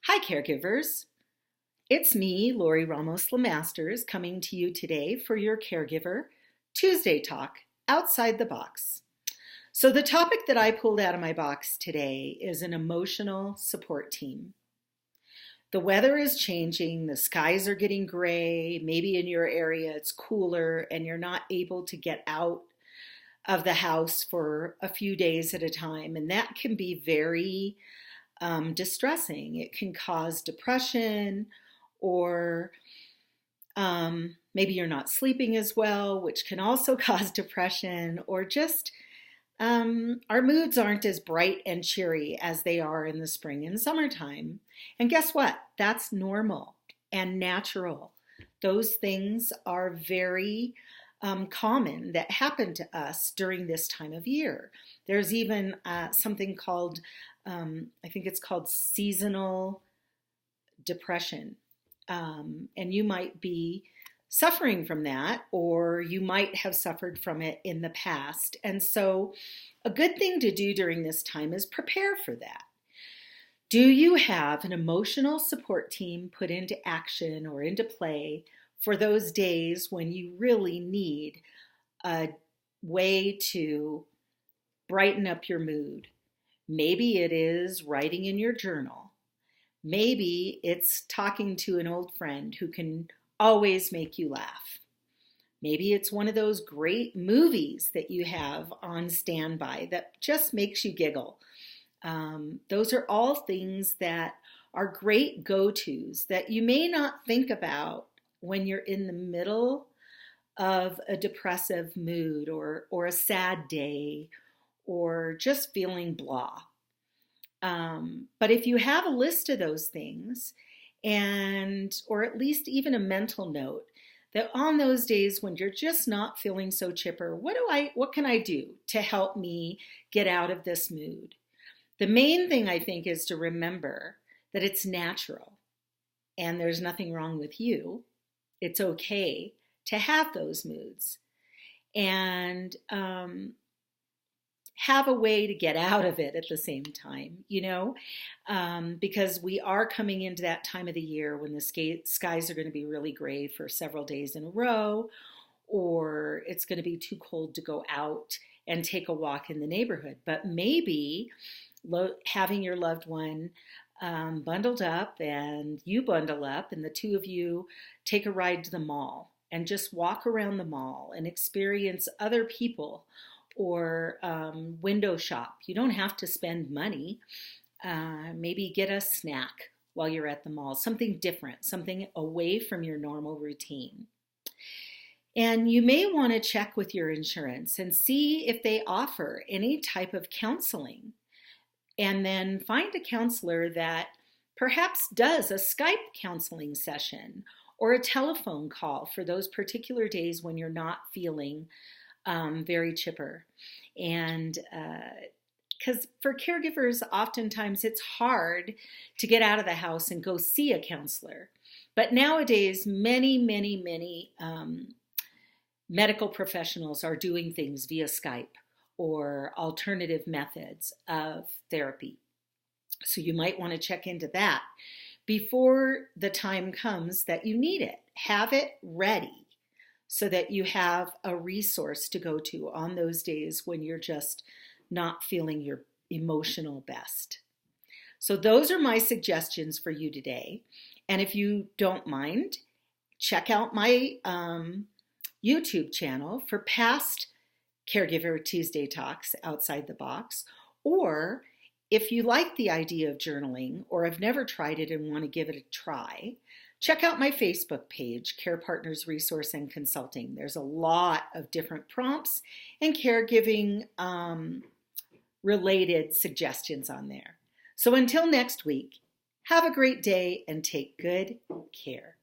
Hi, caregivers. It's me, Lori Ramos Lemasters, coming to you today for your Caregiver Tuesday Talk Outside the Box. So, the topic that I pulled out of my box today is an emotional support team. The weather is changing, the skies are getting gray, maybe in your area it's cooler, and you're not able to get out of the house for a few days at a time, and that can be very distressing. It can cause depression, or maybe you're not sleeping as well, which can also cause depression, or just our moods aren't as bright and cheery as they are in the spring and summertime. And guess what? That's normal and natural. Those things are very common that happen to us during this time of year. There's even something called, I think it's called seasonal depression. And you might be suffering from that, or you might have suffered from it in the past. And so a good thing to do during this time is prepare for that. Do you have an emotional support team put into action or into play for those days when you really need a way to brighten up your mood? Maybe it is writing in your journal. Maybe it's talking to an old friend who can always make you laugh. Maybe it's one of those great movies that you have on standby that just makes you giggle. Those are all things that are great go-tos that you may not think about when you're in the middle of a depressive mood or a sad day or just feeling blah. But if you have a list of those things, or at least even a mental note that on those days when you're just not feeling so chipper, what can I do to help me get out of this mood? The main thing I think is to remember that it's natural and there's nothing wrong with you. It's okay to have those moods and have a way to get out of it at the same time, because we are coming into that time of the year when the skies are going to be really gray for several days in a row, or it's going to be too cold to go out and take a walk in the neighborhood. But maybe having your loved one bundled up and you bundle up and the two of you take a ride to the mall and just walk around the mall and experience other people, or window shop. You don't have to spend money. Maybe get a snack while you're at the mall, something different, something away from your normal routine. And you may want to check with your insurance and see if they offer any type of counseling. And then find a counselor that perhaps does a Skype counseling session or a telephone call for those particular days when you're not feeling very chipper. And because for caregivers, oftentimes it's hard to get out of the house and go see a counselor. But nowadays, many medical professionals are doing things via Skype or alternative methods of therapy. So you might want to check into that before the time comes that you need it. Have it ready so that you have a resource to go to on those days when you're just not feeling your emotional best. So those are my suggestions for you today. And if you don't mind, check out my YouTube channel for past Caregiver Tuesday Talks Outside the Box. Or if you like the idea of journaling or have never tried it and want to give it a try, check out my Facebook page, Care Partners Resource and Consulting. There's a lot of different prompts and caregiving related suggestions on there. So until next week, have a great day and take good care.